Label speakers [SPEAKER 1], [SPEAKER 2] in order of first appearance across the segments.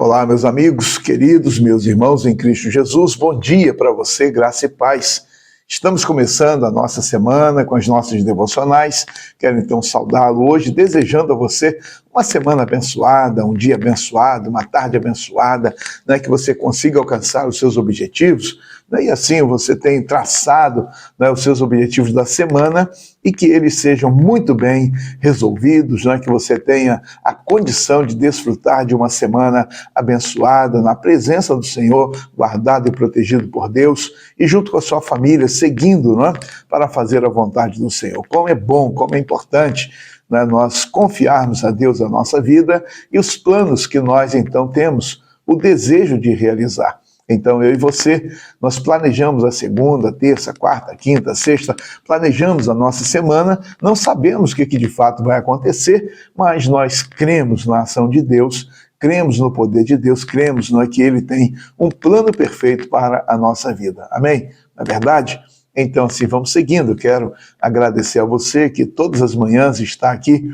[SPEAKER 1] Olá, meus amigos, queridos, meus irmãos em Cristo Jesus, bom dia para você, graça e paz. Estamos começando a nossa semana com as nossas devocionais. Quero então saudá-lo hoje, desejando a você uma semana abençoada, um dia abençoado, uma tarde abençoada, né, que você consiga alcançar os seus objetivos, né, e assim você tem traçado, né, os seus objetivos da semana e que eles sejam muito bem resolvidos, né, que você tenha a condição de desfrutar de uma semana abençoada, na presença do Senhor, guardado e protegido por Deus, e junto com a sua família, seguindo, né, para fazer a vontade do Senhor. Como é bom, como é importante, né, nós confiarmos a Deus a nossa vida e os planos que nós então temos o desejo de realizar. Então eu e você, nós planejamos a segunda, terça, quarta, quinta, sexta, planejamos a nossa semana, não sabemos o que de fato vai acontecer, mas nós cremos na ação de Deus, cremos no poder de Deus, cremos, não é, que Ele tem um plano perfeito para a nossa vida. Amém? Não é verdade? Então, assim, vamos seguindo. Quero agradecer a você que todas as manhãs está aqui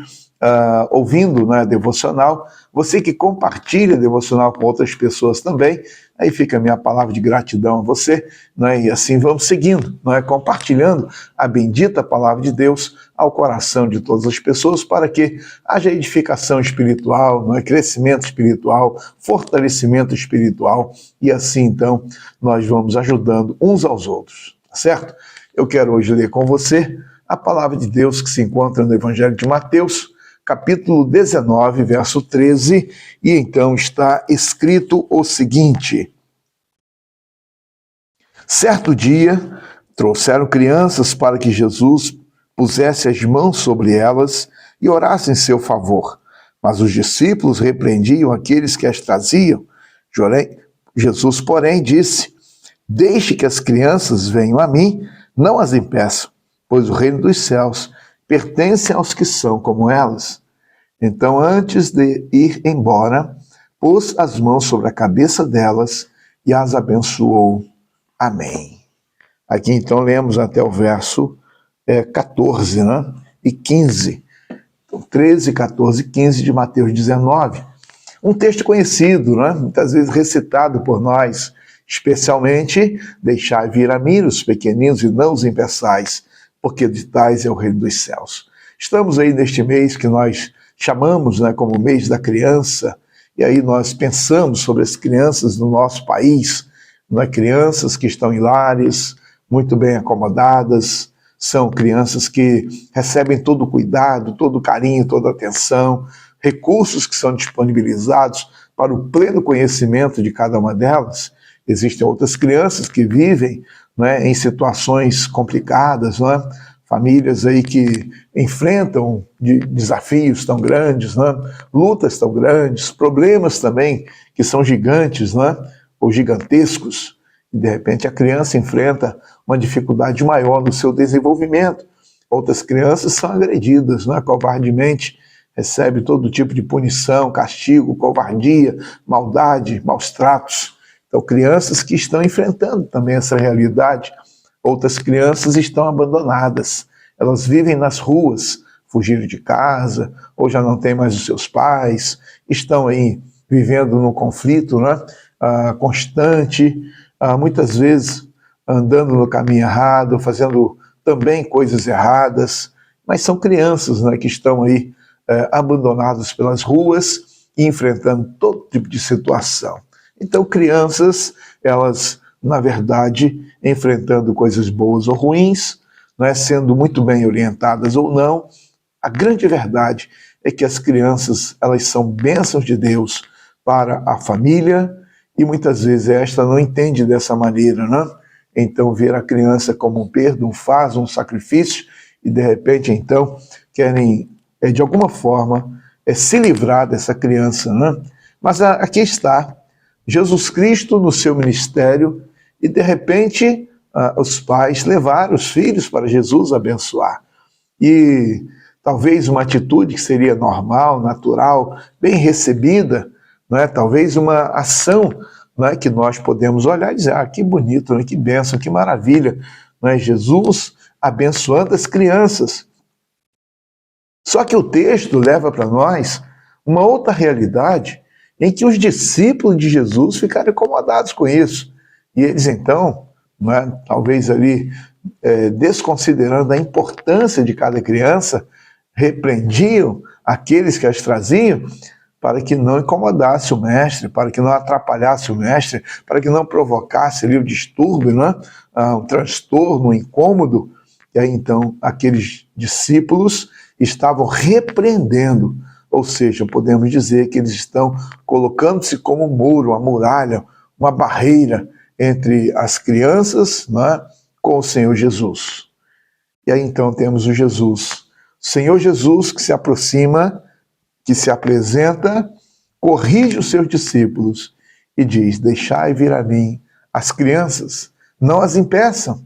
[SPEAKER 1] ouvindo, né, a devocional. Você que compartilha a devocional com outras pessoas também. Aí fica a minha palavra de gratidão a você, né, e assim vamos seguindo, não é, compartilhando a bendita palavra de Deus ao coração de todas as pessoas para que haja edificação espiritual, não é, crescimento espiritual, fortalecimento espiritual e assim então nós vamos ajudando uns aos outros. Certo? Eu quero hoje ler com você a palavra de Deus que se encontra no Evangelho de Mateus, capítulo 19, verso 13, e então está escrito o seguinte: certo dia, trouxeram crianças para que Jesus pusesse as mãos sobre elas e orasse em seu favor. Mas os discípulos repreendiam aqueles que as traziam. Jesus, porém, disse: deixe que as crianças venham a mim, não as impeçam, pois o reino dos céus pertence aos que são como elas. Então, antes de ir embora, pôs as mãos sobre a cabeça delas e as abençoou. Amém. Aqui então lemos até o verso 14, né? E 15. Então, 13, 14 e 15 de Mateus 19. Um texto conhecido, né? Muitas vezes recitado por nós, especialmente: deixai vir a mim os pequeninos e não os impeçais, porque de tais é o reino dos céus. Estamos aí neste mês que nós chamamos, né, como o mês da criança, e aí nós pensamos sobre as crianças no nosso país, né, crianças que estão em lares muito bem acomodadas, são crianças que recebem todo o cuidado, todo o carinho, toda a atenção, recursos que são disponibilizados para o pleno conhecimento de cada uma delas. Existem outras crianças que vivem, né, em situações complicadas, né, famílias aí que enfrentam desafios tão grandes, né, lutas tão grandes, problemas também que são gigantes, né, ou gigantescos, e de repente a criança enfrenta uma dificuldade maior no seu desenvolvimento. Outras crianças são agredidas, né, covardemente, recebem todo tipo de punição, castigo, covardia, maldade, maus tratos. Então, crianças que estão enfrentando também essa realidade. Outras crianças estão abandonadas. Elas vivem nas ruas, fugiram de casa, ou já não têm mais os seus pais, estão aí vivendo num conflito, né, constante, muitas vezes andando no caminho errado, fazendo também coisas erradas, mas são crianças, né, que estão aí abandonadas pelas ruas e enfrentando todo tipo de situação. Então, crianças, elas, na verdade, enfrentando coisas boas ou ruins, não é, sendo muito bem orientadas ou não, a grande verdade é que as crianças, elas são bênçãos de Deus para a família e muitas vezes esta não entende dessa maneira, né? Então, ver a criança como um perdo, um fardo, um sacrifício e, de repente, então, querem, de alguma forma, se livrar dessa criança, né? Mas aqui está Jesus Cristo no seu ministério e, de repente, os pais levaram os filhos para Jesus abençoar. E talvez uma atitude que seria normal, natural, bem recebida, não é? Talvez uma ação, não é, que nós podemos olhar e dizer: que bonito, né? Que bênção, que maravilha, não é? Jesus abençoando as crianças. Só que o texto leva para nós uma outra realidade em que os discípulos de Jesus ficaram incomodados com isso. E eles então, talvez ali, desconsiderando a importância de cada criança, repreendiam aqueles que as traziam para que não incomodasse o mestre, para que não atrapalhasse o mestre, para que não provocasse ali o distúrbio, um transtorno, um incômodo. E aí então aqueles discípulos estavam repreendendo, ou seja, podemos dizer que eles estão colocando-se como um muro, uma muralha, uma barreira entre as crianças, com o Senhor Jesus. E aí então temos o Senhor Jesus que se aproxima, que se apresenta, corrige os seus discípulos e diz: deixai vir a mim as crianças, não as impeçam,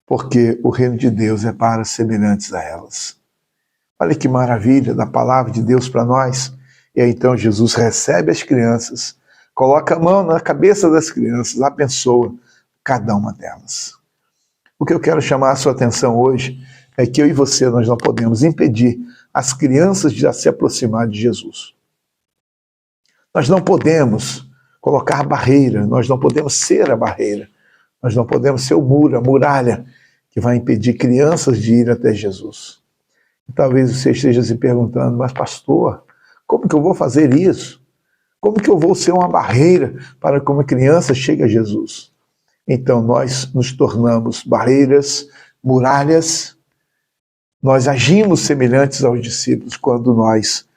[SPEAKER 1] porque o reino de Deus é para semelhantes a elas. Olha que maravilha da palavra de Deus para nós. E aí então Jesus recebe as crianças, coloca a mão na cabeça das crianças, abençoa cada uma delas. O que eu quero chamar a sua atenção hoje é que eu e você, nós não podemos impedir as crianças de se aproximar de Jesus. Nós não podemos colocar barreira, nós não podemos ser a barreira, nós não podemos ser o muro, a muralha que vai impedir crianças de ir até Jesus. E talvez você esteja se perguntando: mas pastor, como que eu vou fazer isso? Como que eu vou ser uma barreira para que uma criança chegue a Jesus? Então nós nos tornamos barreiras, muralhas. Nós agimos semelhantes aos discípulos quando nós,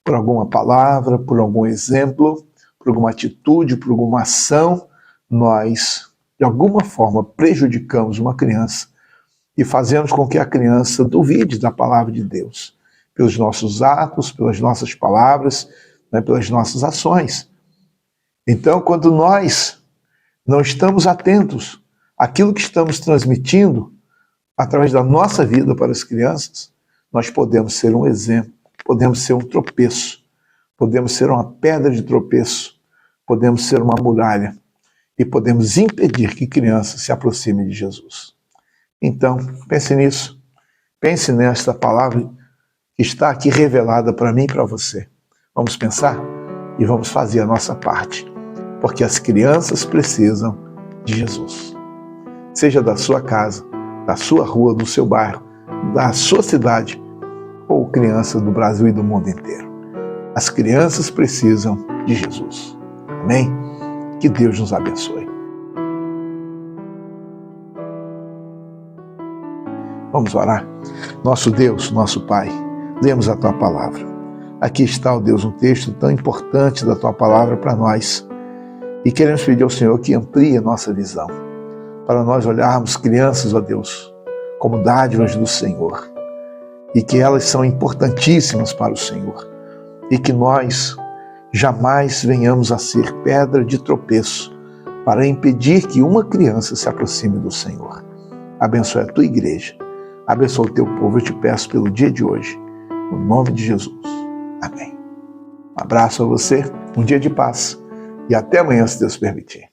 [SPEAKER 1] por alguma palavra, por algum exemplo, por alguma atitude, por alguma ação, nós, de alguma forma, prejudicamos uma criança e fazemos com que a criança duvide da palavra de Deus, pelos nossos atos, pelas nossas palavras, pelas nossas ações. Então, quando nós não estamos atentos àquilo que estamos transmitindo através da nossa vida para as crianças, nós podemos ser um exemplo, podemos ser um tropeço, podemos ser uma pedra de tropeço, podemos ser uma muralha e podemos impedir que crianças se aproximem de Jesus. Então, pense nisso, pense nesta palavra que está aqui revelada para mim e para você. Vamos pensar e vamos fazer a nossa parte, porque as crianças precisam de Jesus. Seja da sua casa, da sua rua, do seu bairro, da sua cidade, ou crianças do Brasil e do mundo inteiro. As crianças precisam de Jesus. Amém? Que Deus nos abençoe. Vamos orar? Nosso Deus, nosso Pai, lemos a Tua Palavra. Aqui está, ó Deus, um texto tão importante da Tua Palavra para nós. E queremos pedir ao Senhor que amplie a nossa visão, para nós olharmos crianças, ó Deus, como dádivas do Senhor, e que elas são importantíssimas para o Senhor, e que nós jamais venhamos a ser pedra de tropeço para impedir que uma criança se aproxime do Senhor. Abençoe a Tua igreja, abençoe o Teu povo, eu te peço pelo dia de hoje, no nome de Jesus. Amém. Um abraço a você, um dia de paz, e até amanhã, se Deus permitir.